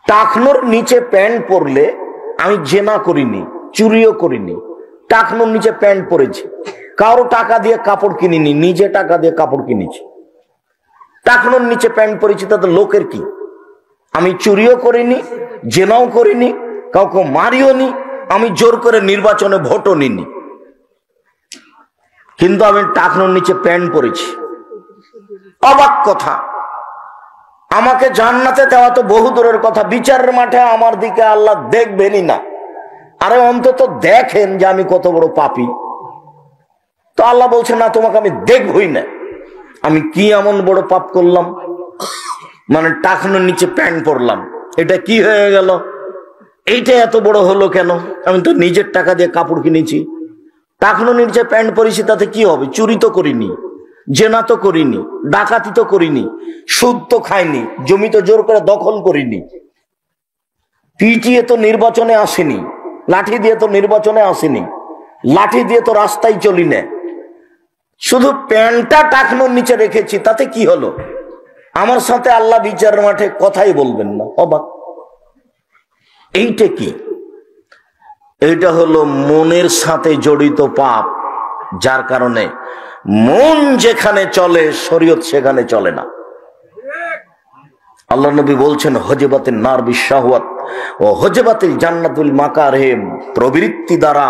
টাকনোর নিচে প্যান্ট পরলে আমি জেনা করিনি, চুরিও করিনি, টাকনোর নিচে প্যান্ট পরেছি, কারো টাকা দিয়ে কাপড় কিনিনি, নিজে টাকা দিয়ে কাপড় কিনেছি। টাকনোর নিচে প্যান্ট পরেছি, তাতে লোকের কি? আমি চুরিও করিনি, জেনাও করিনি, কাউকে মারিও নি, আমি জোর করে নির্বাচনে ভোটও নিনি, কিন্তু আমি টাকনোর নিচে প্যান্ট পরেছি। অবাক কথা, আমাকে জান্নাতে দেওয়া তো বহু দূরের কথা, বিচারের মাঠে আমার দিকে আল্লাহ দেখবেনই না। আরে অন্তত দেখেন যে আমি কত বড় পাপী। তো আল্লাহ বলছে না, তোমাকে আমি দেখবই না। আমি কি এমন বড় পাপ করলাম? মানে টাকনোর নিচে প্যান্ট পরলাম, এটা কি হয়ে গেল? এইটা এত বড় হলো কেন? আমি তো নিজের টাকা দিয়ে কাপড় কিনেছি, টাকনোর নিচে প্যান্ট পরেছি, তাতে কি হবে? চুরি তো করিনি, জেনা তো করিনি, ডাকাতি তো করিনি, সুদ তো খাইনি, জমি তো জোর করে দখল করিনি, পিটিয়ে তো নির্বাচনে আসেনি, লাঠি দিয়ে তো নির্বাচনে আসেনি, লাঠি দিয়ে তো রাস্তায় চলি না, শুধু প্যান্টটা টাকনোর নিচে রেখেছি, তাতে কি হলো? আমার সাথে আল্লাহ বিচারের মাঠে কথাই বলবেন না। অবাক। এইটা কি? এইটা হলো মনের সাথে জড়িত পাপ, যার কারণে মন যেখানে চলে শরীয়ত সেখানে চলে না। আল্লাহ নবী বলছেন, হজবাতিন নার বিশাহওয়াত ও হজবাতিল জান্নাতুল মাকারিহ, প্রবৃত্তি দ্বারা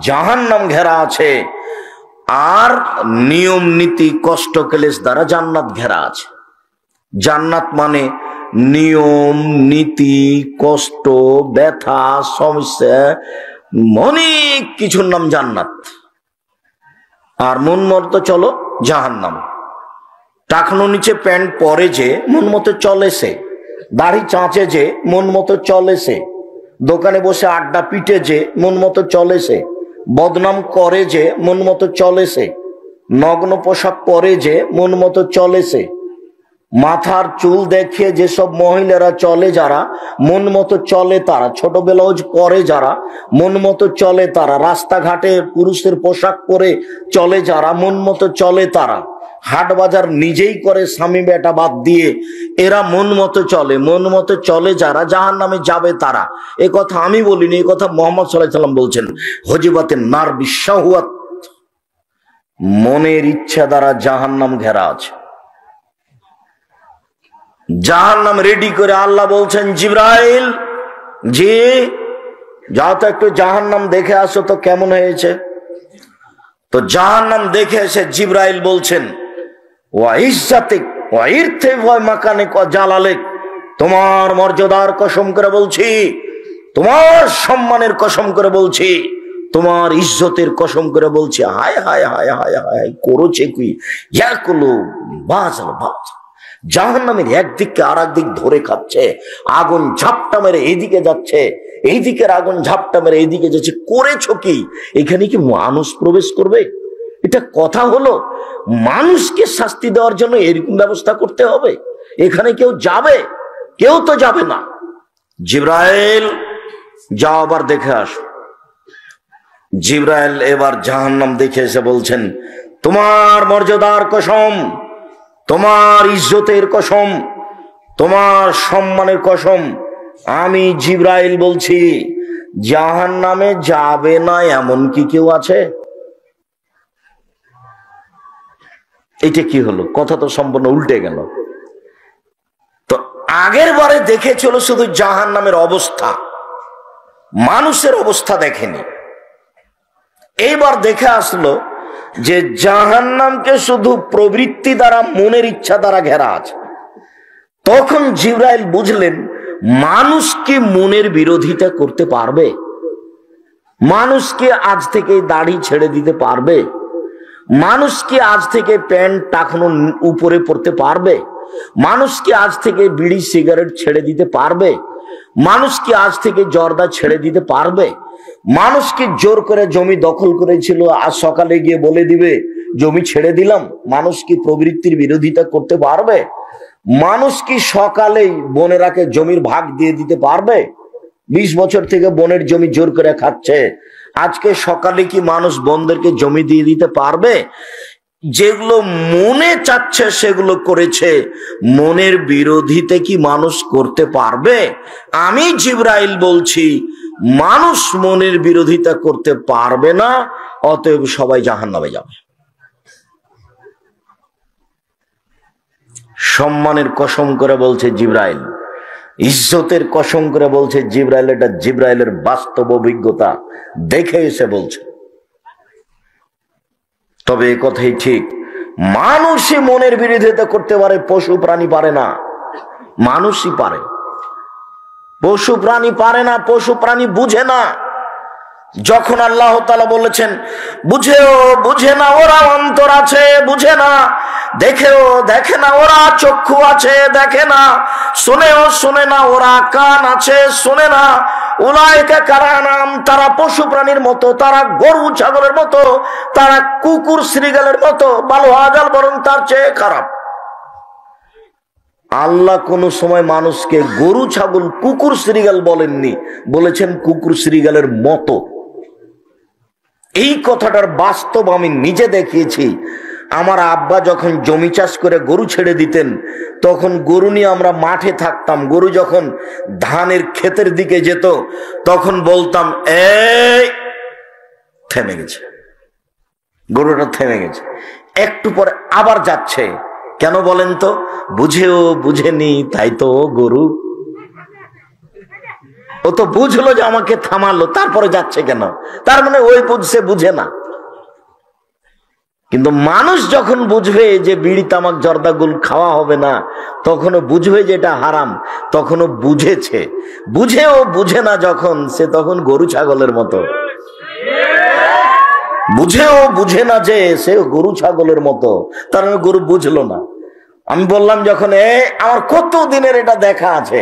জাহান্নাম ঘেরা আছে, আর নিয়ম নীতি কষ্ট ক্লেশ দ্বারা জান্নাত ঘেরা আছে। জান্নাত মানে নিয়ম নীতি, কষ্ট, ব্যথা, সমস্যা, অনেক কিছুর নাম জান্নাত। আর মন মতো চলো জাহান্নাম। টাকনো নিচে প্যান্ট পরে যে মন মতো চলে সে, দাড়ি চাঁচে যে মন মতো চলে সে, দোকানে বসে আড্ডা পিটে যে মন মতো চলে সে, বদনাম করে যে মন মতো চলে সে, নগ্ন পোশাক পরে যে মন মতো চলে সে, মাথার চুল দেখিয়ে যেসব মহিলারা চলে যারা মন মতো চলে তারা, ছোট ব্লাউজ পরে যারা মন মতো চলে তারা, রাস্তাঘাটে পুরুষের পোশাক পরে চলে যারা মন মতো চলে তারা, হাট বাজার নিজেই করে স্বামী বেটা বাদ দিয়ে এরা মন মতো চলে, মন মতো চলে যারা জাহান্নামে যাবে তারা। এ কথা আমি বলিনি, এ কথা মুহাম্মদ সাল্লাল্লাহু আলাইহি ওয়াসাল্লাম বলছেন। হজিবাতিন নার বিশাহওয়াত, মনের ইচ্ছা দ্বারা জাহান্নাম ঘেরা আছে। জাহান্নাম রেডি করে আল্লাহ বলছেন, জিবরাইল জি যাও তো একটু জাহান্নাম দেখে আসো তো কেমন হয়েছে। তো জাহান্নাম দেখে এসে জিবরাইল বলছেন, ওয়া ইজ্জাতিক ওয়া ইরতিফা মাকানিক ওয়া জালালিক, তোমার মর্যাদার কসম করে বলছি, তোমার সম্মানের কসম করে বলছি, তোমার ইজ্জতের কসম করে বলছি। হায় হায় হায় হায় হায় করেছে কি? ইয়াকুলু বাজাল বাজ, জাহান্নামের একদিককে আর একদিক ধরে খাচ্ছে, আগুন ঝাপটা মেরে এইদিকে যাচ্ছে, এই দিকের আগুন ঝাপটা মেরে এইদিকে যাচ্ছে। করেছো কি? এখানে কি মানুষ প্রবেশ করবে? এটা কথা হলো? মানুষকে শাস্তি দেওয়ার জন্য এরকম ব্যবস্থা করতে হবে? এখানে কেউ যাবে? কেউ তো যাবে না। জিবরাইল যাও আবার দেখে আসো। জিবরাইল এবার জাহান্নাম দেখে এসে বলছেন, তোমার মর্যাদার কসম, তোমার ইজ্জতের কসম, তোমার সম্মানের কসম, আমি জিবরাইল বলছি, জাহান্নামে যাবে না এমন কি কেউ আছে? এটা কি হলো? কথা তো সম্পূর্ণ উল্টে গেল। তো আগের বারে দেখেছিল শুধু জাহান্নামের অবস্থা, মানুষের অবস্থা দেখেনি। এইবার দেখে আসলো যে জাহান্নামকে শুধু প্রবৃত্তি দ্বারা, মনের ইচ্ছা দ্বারা ঘেরা আছে। তখন জিবরাইল বুঝলেন, মানুষ কি মনের বিরোধিতা করতে পারবে? মানুষ কি আজ থেকে দাড়ি ছেড়ে দিতে পারবে? মানুষ কি আজ থেকে প্যান্ট টাকনো উপরে পড়তে পারবে? মানুষ কি আজ থেকে বিড়ি সিগারেট ছেড়ে দিতে পারবে? মানুষ কি আজ থেকে জর্দা ছেড়ে দিতে পারবে? মানুষ কি জোর করে জমি দখল করেছিল আজ সকালে গিয়ে বলে দিবে জমি ছেড়ে দিলাম? মানুষ কি প্রবৃত্তির বিরোধিতা করতে পারবে? মানুষ কি সকালেই বোনেরাকে জমির ভাগ দিয়ে দিতে পারবে? 20 বছর থেকে বোনের জমি জোর করে খাচ্ছে, আজকে সকালে কি মানুষ বোনদেরকে জমি দিয়ে দিতে পারবে? যেগুলো মনে চাচ্ছে সেগুলো করেছে, মনের বিরোধিতে কি মানুষ করতে পারবে? আমি জিবরাইল বলছি মানুষ মনের বিরোধিতা করতে পারবে না, অতএব সবাই জাহান্নামে যাবে। সম্মানের কসম করে বলছে জিবরাইল, ইজ্জতের কসম করে বলছে জিবরাইল, এটা জিবরাইলের বাস্তব অভিজ্ঞতা, দেখে এসে বলছে। তবে এ কথাই ঠিক, মানুষই মনের বিরোধিতা করতে পারে, পশু প্রাণী পারে না। মানুষই পারে, পশু প্রাণী পারে না। পশু প্রাণী বুঝে না। যখন আল্লাহ তাআলা বলেছেন বুঝেও বুঝে না, ওরা অন্তর আছে বুঝে না, দেখেও দেখে না, ওরা চক্ষু আছে দেখে না, শোনেও শোনে না, ওরা কান আছে শোনে না, উলাইকা কারানাম, তারা পশু প্রাণীর মতো, তারা গরু ছাগলের মতো, তারা কুকুর শ্রীগালের মতো, ভালো আজাল বরং তার চেয়ে খারাপ। আল্লাহ কোন সময় মানুষকে গরু ছাগল কুকুর শ্রীগাল বলেননি, বলেছেন কুকুর শ্রীগালের মতো। এই কথাটার বাস্তব আমি নিজে দেখিয়েছি। আমার আব্বা যখন জমি চাষ করে গরু ছেড়ে দিতেন, তখন গরু নিয়ে আমরা মাঠে থাকতাম। গরু যখন ধানের ক্ষেতের দিকে যেত, তখন বলতাম এই থেমে গেছে, গরুটা থেমে গেছে। একটু পরে আবার যাচ্ছে, কেন বলেন তো? বুঝেও বুঝেনি তাই তো গরু। ও তো বুঝলো যে আমাকে থামালো, তারপরে যাচ্ছে কেন? তার মানে ওই বুঝছে, বুঝে না। কিন্তু মানুষ যখন বুঝবে যে বিড়ি তামাক জর্দা গুল খাওয়া হবে না, তখনও বুঝবে যে এটা হারাম, তখনও বুঝেছে। বুঝেও বুঝে না যখন, সে তখন গরু ছাগলের মতো। বুঝেও বুঝে না যে সে গরু ছাগলের মতো, তার মানে গরু বুঝলো না। আমি বললাম যখন আমার কত দিনের এটা দেখা আছে,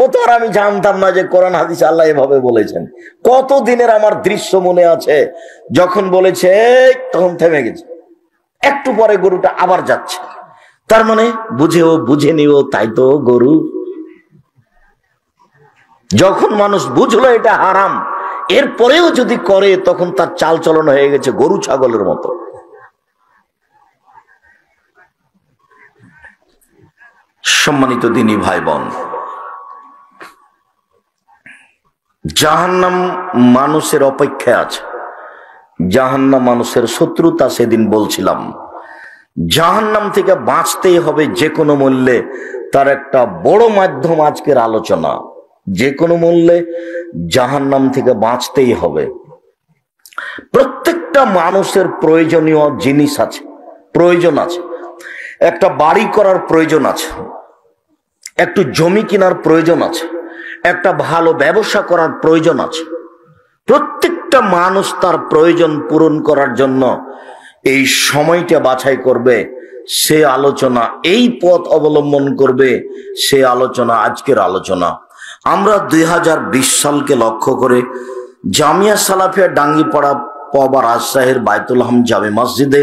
ও তো আর আমি জানতাম না যে কোরআন হাদিস আল্লাহ এভাবে বলেছেন। কত দিনের আমার দৃশ্য মনে আছে, যখন বলেছে তখন থেমে গেছে, একটু পরে গরুটা আবার যাচ্ছে। তার মানে বুঝেও বুঝে নিও তাই তো গরু। যখন মানুষ বুঝলো এটা হারাম, এরপরেও যদি করে, তখন তার চাল চলন হয়ে গেছে গরু ছাগলের মতো। সম্মানিত দিনী ভাই বোন, জাহান্নাম মানুষের অপেক্ষায় আছে। জাহান্নাম মানুষের শত্রুতা। সেদিন বলছিলাম জাহান্নাম থেকে বাঁচতেই হবে যে কোনো মূল্যে। তার একটা বড় মাধ্যম আজকের আলোচনা। যে কোনো মূল্যে জাহান্নাম থেকে বাঁচতেই হবে। প্রত্যেকটা মানুষের প্রয়োজনীয় জিনিস আছে, প্রয়োজন আছে। একটা বাড়ি করার প্রয়োজন আছে, একটু জমি কেনার প্রয়োজন আছে, একটা ভালো ব্যবসা করার প্রয়োজন আছে। প্রত্যেকটা মানুষ তার প্রয়োজন পূরণ করার জন্য এই সময়টা বাছাই করবে, সে আলোচনা, এই পথ অবলম্বন করবে, সে আলোচনা আজকের আলোচনা। আমরা 2020 সালকে লক্ষ্য করে জামিয়া সালাফিয়া ডাঙ্গিপাড়া পবা রাজশাহীর বাইতুল হাম জামে মসজিদে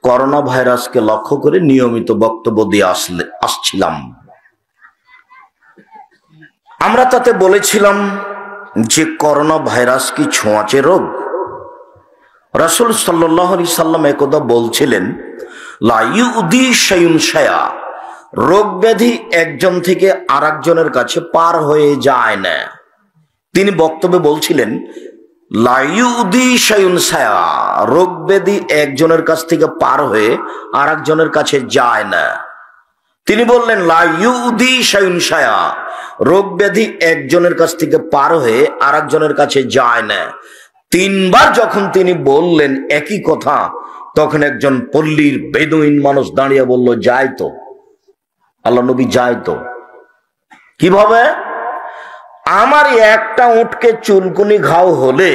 করোনা ভাইরাসকে লক্ষ্য করে নিয়মিত বক্তব্য দিয়ে আসছিলাম। আমরা তাতে বলেছিলাম যে করোনা ভাইরাস কি ছোঁয়াচে রোগ? রাসূল সাল্লাল্লাহু আলাইহি সাল্লাম একদা বলছিলেন লা ইউদি শাইউন শায়া, রোগ ব্যাধি একজন থেকে আরেকজনের কাছে পার হয়ে যায় না। তিনি বক্তব্যে বলছিলেন লা ইউদি শাইউন শায়া, রোগ ব্যাধি একজনের কাছ থেকে পার হয়ে আরেকজনের কাছে যায় না। তিনি বললেন লা ইউদি শাইউন শায়া, রোগ ব্যাধি একজনের কাছ থেকে পার হয়ে আরেকজনের কাছে যায় না। 3 বার যখন তিনি বললেন একই কথা, তখন একজন পল্লীর বেদুইন মানুষ দাঁড়িয়ে বলল যায় তো, আল্লাহ নবী যায় তো। কিভাবে? আমার একটা উটকে চুলকুনি ঘাও হলে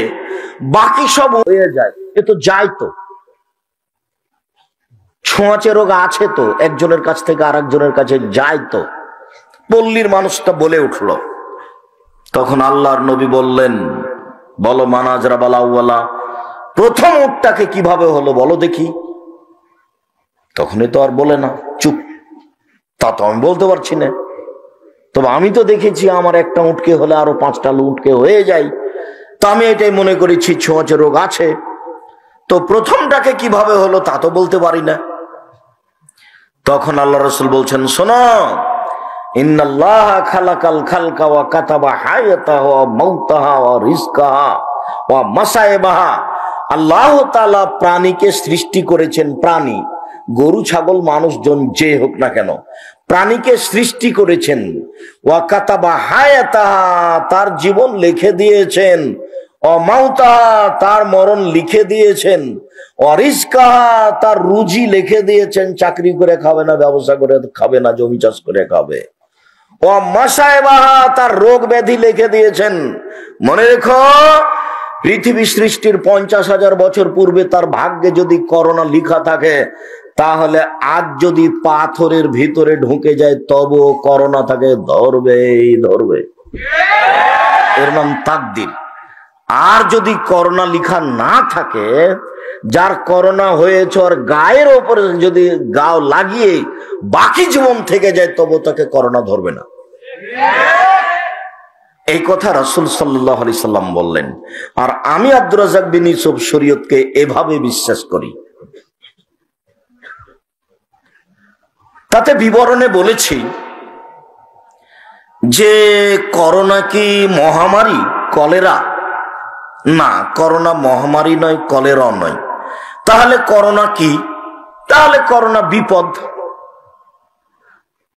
বাকি সব হয়ে যায়, এ তো যায় তো। ছোঁয়াচে রোগ আছে তো, একজনের কাছ থেকে আরেকজনের কাছে যায় তো। পল্লীর মানুষটা বলে উঠল। তখন আল্লাহর নবী বললেন বলো মানাজরা বালাওয়ালা, প্রথম উটটাকে কিভাবে হলো বলো দেখি। তখনই তো আর বলে না, চুপ, তা তো আমি বলতে পারছি না, তবে আমি তো দেখেছি আমার একটা উটকে হলে আরো 5টা উটকে হয়ে যায়, তো আমি এটাই মনে করেছি ছোঁয়াচে রোগ আছে। তো প্রথমটাকে কিভাবে হলো তা তো বলতে পারি না। তখন আল্লাহ রাসূল বলছেন, শোনো, ইন্নাল্লাহা খালাকাল খালকা ওয়া কাতাবা হায়াতাহা ওয়া মাউতাহা ওয়া রিজকাহা ওয়া মাসাইবাহা। আল্লাহ তাআলা প্রাণীকে সৃষ্টি করেছেন, প্রাণী, গরু, ছাগল, মানুষজন যে হোক না কেন, প্রাণীকে সৃষ্টি করেছেন। ওয়া কাতাবা হায়াতাহা, তার জীবন লিখে দিয়েছেন। ওয়া মাউতাহা, তার মরণ লিখে দিয়েছেন। ওয়া রিজকাহা, তার রুজি লিখে দিয়েছেন, চাকরি করে খাবে না, ব্যবসা করে খাবে না, জমি চাষ করে খাবে। ও মাসায়বাহা, তার রোগ ব্যাধি লিখে দিয়েছেন। মনে রেখো, পৃথিবী সৃষ্টির 50,000 বছর পূর্বে তার ভাগ্যে যদি করোনা লিখা থাকে, তাহলে আজ যদি পাথরের ভিতরে ঢুকে যায় তবু করোনা তাকে ধরবেই ধরবে। এর নাম তাকদির। আর যদি করোনা লিখা না থাকে, যার করোনা হয়েছে ওর গায়ের ওপরে যদি গাও লাগিয়ে বাকি জীবন থেকে যায় তবু তাকে করোনা ধরবে না। এই কথা রাসূল সাল্লাল্লাহু আলাইহি সাল্লাম বললেন। আর আমি আব্দুর রাজ্জাক বিন ইউসুফ শরীয়তকে এভাবে বিশ্বাস করি। তাতে বিবরণে বলেছি যে করোনা কি মহামারী, কলেরা? না, করোনা মহামারী নয়, কলেরাও নয়। তাহলে করোনা কি? তাহলে করোনা বিপদ।